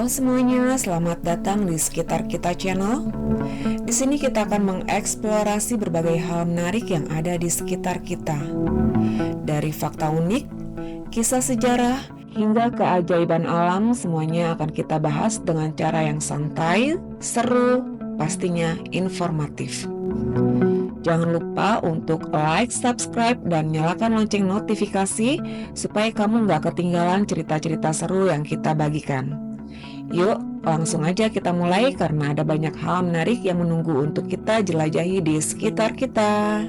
Halo semuanya, selamat datang di Sekitar Kita Channel. Di sini kita akan mengeksplorasi berbagai hal menarik yang ada di sekitar kita. Dari fakta unik, kisah sejarah, hingga keajaiban alam, semuanya akan kita bahas dengan cara yang santai, seru, pastinya informatif. Jangan lupa untuk like, subscribe, dan nyalakan lonceng notifikasi supaya kamu nggak ketinggalan cerita-cerita seru yang kita bagikan. Yuk, langsung aja kita mulai karena ada banyak hal menarik yang menunggu untuk kita jelajahi di sekitar kita.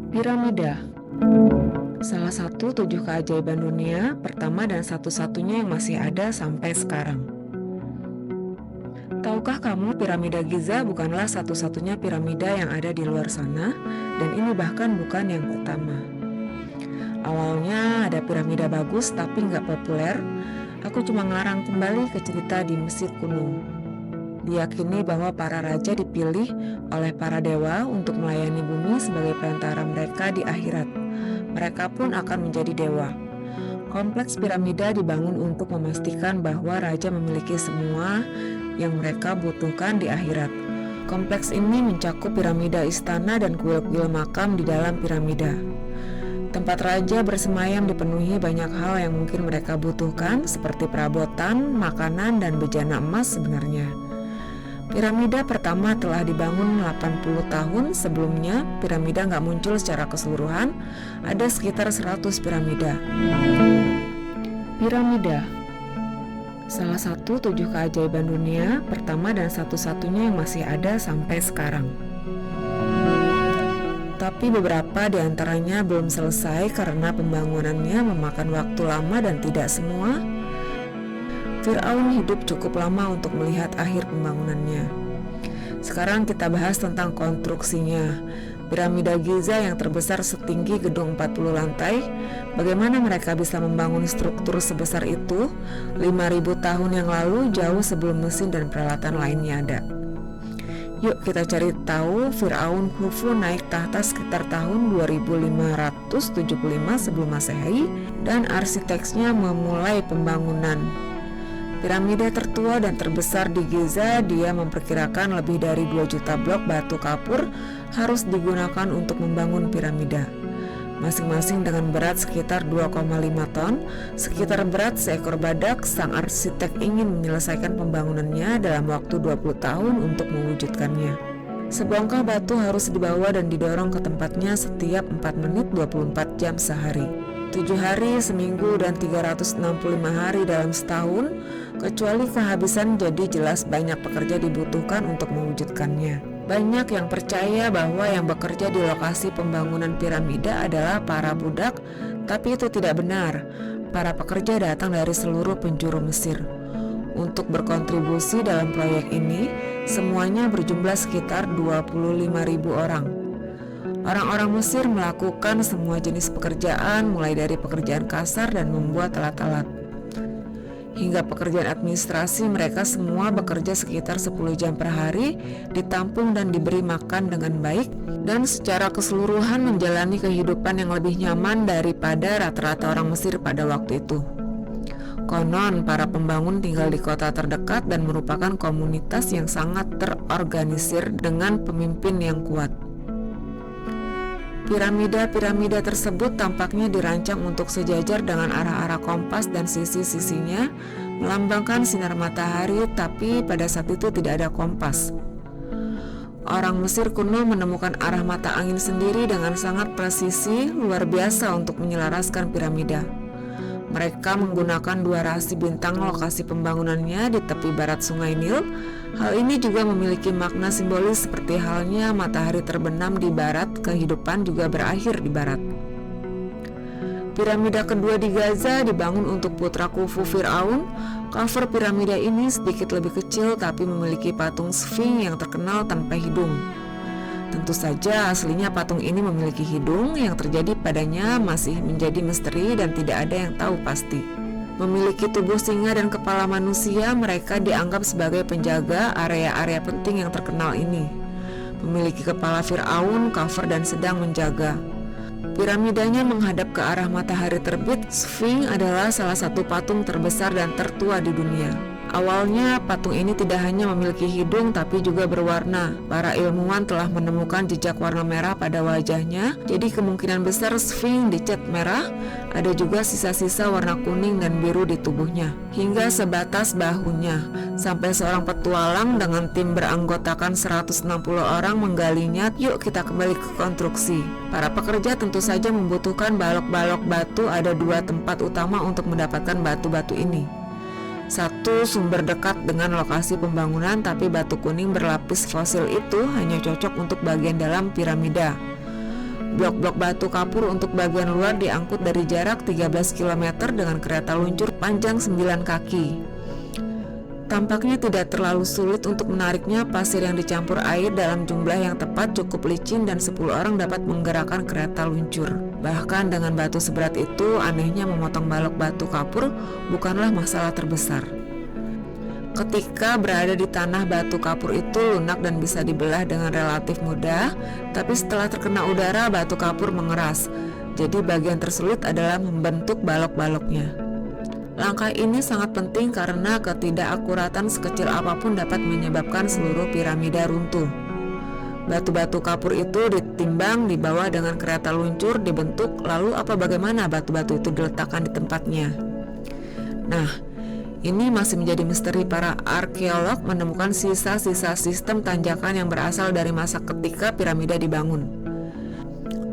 Piramida, salah satu 7 keajaiban dunia, pertama dan satu-satunya yang masih ada sampai sekarang. Tahukah kamu piramida Giza bukanlah satu-satunya piramida yang ada di luar sana, dan ini bahkan bukan yang pertama. Awalnya ada piramida bagus tapi nggak populer. Aku cuma ngarang kembali ke cerita di Mesir kuno. Diyakini bahwa para raja dipilih oleh para dewa untuk melayani bumi sebagai perantara mereka di akhirat. Mereka pun akan menjadi dewa. Kompleks piramida dibangun untuk memastikan bahwa raja memiliki semua yang mereka butuhkan di akhirat. Kompleks ini mencakup piramida istana dan kuil-kuil makam di dalam piramida. Tempat raja bersemayam dipenuhi banyak hal yang mungkin mereka butuhkan, seperti perabotan, makanan, dan bejana emas sebenarnya. Piramida pertama telah dibangun 80 tahun sebelumnya. Piramida nggak muncul secara keseluruhan, ada sekitar 100 piramida. Piramida, salah satu 7 keajaiban dunia, pertama dan satu-satunya yang masih ada sampai sekarang. Tapi beberapa di antaranya belum selesai karena pembangunannya memakan waktu lama dan tidak semua. Firaun hidup cukup lama untuk melihat akhir pembangunannya. Sekarang kita bahas tentang konstruksinya. Piramida Giza yang terbesar setinggi gedung 40 lantai. Bagaimana mereka bisa membangun struktur sebesar itu 5.000 tahun yang lalu, jauh sebelum mesin dan peralatan lainnya ada. Yuk kita cari tahu. Firaun Khufu naik tahta sekitar tahun 2575 sebelum Masehi dan arsiteknya memulai pembangunan. Piramida tertua dan terbesar di Giza, dia memperkirakan lebih dari 2 juta blok batu kapur harus digunakan untuk membangun piramida. Masing-masing dengan berat sekitar 2,5 ton, sekitar berat seekor badak. Sang arsitek ingin menyelesaikan pembangunannya dalam waktu 20 tahun untuk mewujudkannya. Sebongkah batu harus dibawa dan didorong ke tempatnya setiap 4 menit 24 jam sehari. 7 hari seminggu dan 365 hari dalam setahun, kecuali kehabisan, jadi jelas banyak pekerja dibutuhkan untuk mewujudkannya. Banyak yang percaya bahwa yang bekerja di lokasi pembangunan piramida adalah para budak, tapi itu tidak benar. Para pekerja datang dari seluruh penjuru Mesir. Untuk berkontribusi dalam proyek ini, semuanya berjumlah sekitar 25.000 orang. Orang-orang Mesir melakukan semua jenis pekerjaan, mulai dari pekerjaan kasar dan membuat alat-alat, hingga pekerjaan administrasi. Mereka semua bekerja sekitar 10 jam per hari, ditampung dan diberi makan dengan baik, dan secara keseluruhan menjalani kehidupan yang lebih nyaman daripada rata-rata orang Mesir pada waktu itu. Konon, para pembangun tinggal di kota terdekat dan merupakan komunitas yang sangat terorganisir dengan pemimpin yang kuat. Piramida-piramida tersebut tampaknya dirancang untuk sejajar dengan arah-arah kompas dan sisi-sisinya melambangkan sinar matahari, tapi pada saat itu tidak ada kompas. Orang Mesir kuno menemukan arah mata angin sendiri dengan sangat presisi, luar biasa untuk menyelaraskan piramida. Mereka menggunakan 2 rasi bintang lokasi pembangunannya di tepi barat Sungai Nil. Hal ini juga memiliki makna simbolis seperti halnya matahari terbenam di barat, kehidupan juga berakhir di barat. Piramida kedua di Gaza dibangun untuk putra Khufu Firaun. Cover piramida ini sedikit lebih kecil tapi memiliki patung Sphinx yang terkenal tanpa hidung. Tentu saja aslinya patung ini memiliki hidung, yang terjadi padanya masih menjadi misteri dan tidak ada yang tahu pasti. Memiliki tubuh singa dan kepala manusia, mereka dianggap sebagai penjaga area-area penting yang terkenal ini. Memiliki kepala Firaun, cover dan sedang menjaga. Piramidanya menghadap ke arah matahari terbit. Sphinx adalah salah satu patung terbesar dan tertua di dunia. Awalnya patung ini tidak hanya memiliki hidung tapi juga berwarna. Para ilmuwan telah menemukan jejak warna merah pada wajahnya, jadi kemungkinan besar Sphinx dicat merah. Ada juga sisa-sisa warna kuning dan biru di tubuhnya, hingga sebatas bahunya. Sampai seorang petualang dengan tim beranggotakan 160 orang menggalinya. Yuk kita kembali ke konstruksi. Para pekerja tentu saja membutuhkan balok-balok batu. Ada dua tempat utama untuk mendapatkan batu-batu ini. Satu, sumber dekat dengan lokasi pembangunan, tapi batu kuning berlapis fosil itu hanya cocok untuk bagian dalam piramida. Blok-blok batu kapur untuk bagian luar diangkut dari jarak 13 km dengan kereta luncur panjang 9 kaki. Tampaknya tidak terlalu sulit untuk menariknya. Pasir yang dicampur air dalam jumlah yang tepat cukup licin dan 10 orang dapat menggerakkan kereta luncur. Bahkan dengan batu seberat itu, anehnya memotong balok batu kapur bukanlah masalah terbesar. Ketika berada di tanah, batu kapur itu lunak dan bisa dibelah dengan relatif mudah, tapi setelah terkena udara, batu kapur mengeras. Jadi bagian tersulit adalah membentuk balok-baloknya. Langkah ini sangat penting karena ketidakakuratan sekecil apapun dapat menyebabkan seluruh piramida runtuh. Batu-batu kapur itu ditimbang, dibawa dengan kereta luncur, dibentuk, lalu bagaimana batu-batu itu diletakkan di tempatnya? Nah, ini masih menjadi misteri. Para arkeolog menemukan sisa-sisa sistem tanjakan yang berasal dari masa ketika piramida dibangun.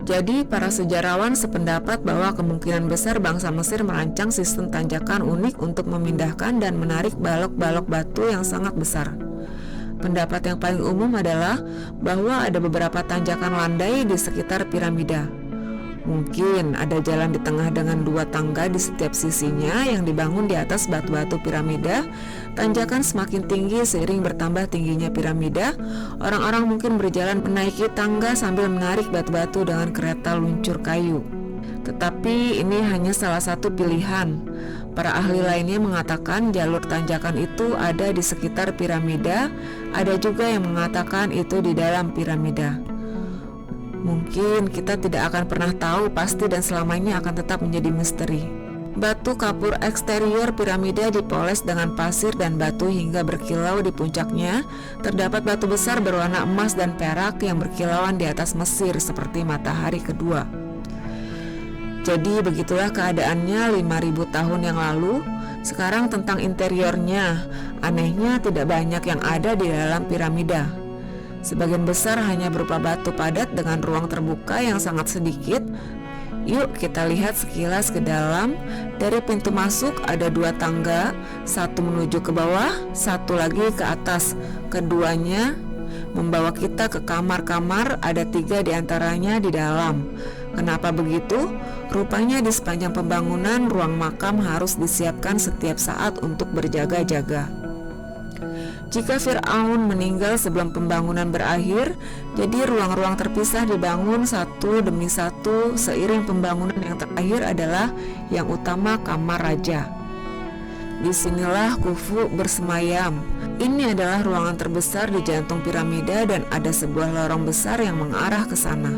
Jadi para sejarawan sependapat bahwa kemungkinan besar bangsa Mesir merancang sistem tanjakan unik untuk memindahkan dan menarik balok-balok batu yang sangat besar. Pendapat yang paling umum adalah bahwa ada beberapa tanjakan landai di sekitar piramida. Mungkin ada jalan di tengah dengan dua tangga di setiap sisinya yang dibangun di atas batu-batu piramida. Tanjakan semakin tinggi seiring bertambah tingginya piramida. Orang-orang mungkin berjalan menaiki tangga sambil menarik batu-batu dengan kereta luncur kayu. Tetapi ini hanya salah satu pilihan. Para ahli lainnya mengatakan jalur tanjakan itu ada di sekitar piramida. Ada juga yang mengatakan itu di dalam piramida. Mungkin kita tidak akan pernah tahu pasti dan selamanya akan tetap menjadi misteri. Batu kapur eksterior piramida dipoles dengan pasir dan batu hingga berkilau di puncaknya. Terdapat batu besar berwarna emas dan perak yang berkilauan di atas Mesir seperti matahari kedua. Jadi begitulah keadaannya 5000 tahun yang lalu. Sekarang tentang interiornya. Anehnya tidak banyak yang ada di dalam piramida. Sebagian besar hanya berupa batu padat dengan ruang terbuka yang sangat sedikit. Yuk kita lihat sekilas ke dalam. Dari pintu masuk ada dua tangga, satu menuju ke bawah, satu lagi ke atas. Keduanya membawa kita ke kamar-kamar, ada 3 diantaranya di dalam. Kenapa begitu? Rupanya di sepanjang pembangunan ruang makam harus disiapkan setiap saat untuk berjaga-jaga. Jika Fir'aun meninggal sebelum pembangunan berakhir, jadi ruang-ruang terpisah dibangun satu demi satu. Seiring pembangunan yang terakhir adalah yang utama, kamar raja. Disinilah Khufu bersemayam. Ini adalah ruangan terbesar di jantung piramida dan ada sebuah lorong besar yang mengarah ke sana.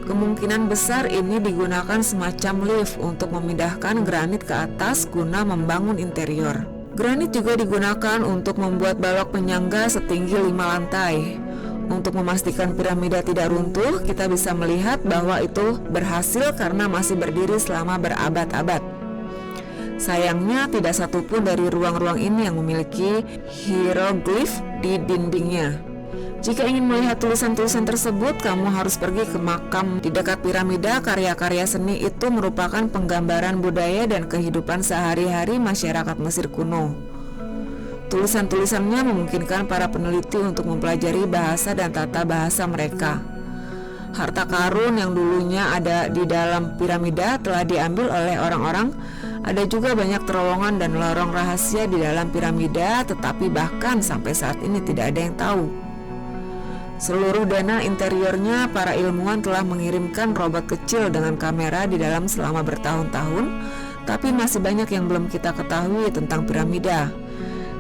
Kemungkinan besar ini digunakan semacam lift untuk memindahkan granit ke atas guna membangun interior. Granit juga digunakan untuk membuat balok penyangga setinggi 5 lantai. Untuk memastikan piramida tidak runtuh, kita bisa melihat bahwa itu berhasil karena masih berdiri selama berabad-abad. Sayangnya tidak satupun dari ruang-ruang ini yang memiliki hieroglif di dindingnya. Jika ingin melihat tulisan-tulisan tersebut, kamu harus pergi ke makam di dekat piramida. Karya-karya seni itu merupakan penggambaran budaya dan kehidupan sehari-hari masyarakat Mesir kuno. Tulisan-tulisannya memungkinkan para peneliti untuk mempelajari bahasa dan tata bahasa mereka. Harta karun yang dulunya ada di dalam piramida telah diambil oleh orang-orang. Ada juga banyak terowongan dan lorong rahasia di dalam piramida, tetapi bahkan sampai saat ini tidak ada yang tahu. Seluruh dana interiornya para ilmuwan telah mengirimkan robot kecil dengan kamera di dalam selama bertahun-tahun, tapi masih banyak yang belum kita ketahui tentang piramida.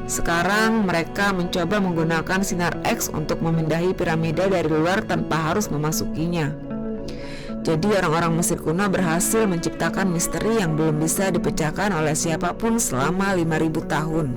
Sekarang mereka mencoba menggunakan sinar X untuk memindahi piramida dari luar tanpa harus memasukinya. Jadi orang-orang Mesir kuno berhasil menciptakan misteri yang belum bisa dipecahkan oleh siapapun selama 5000 tahun.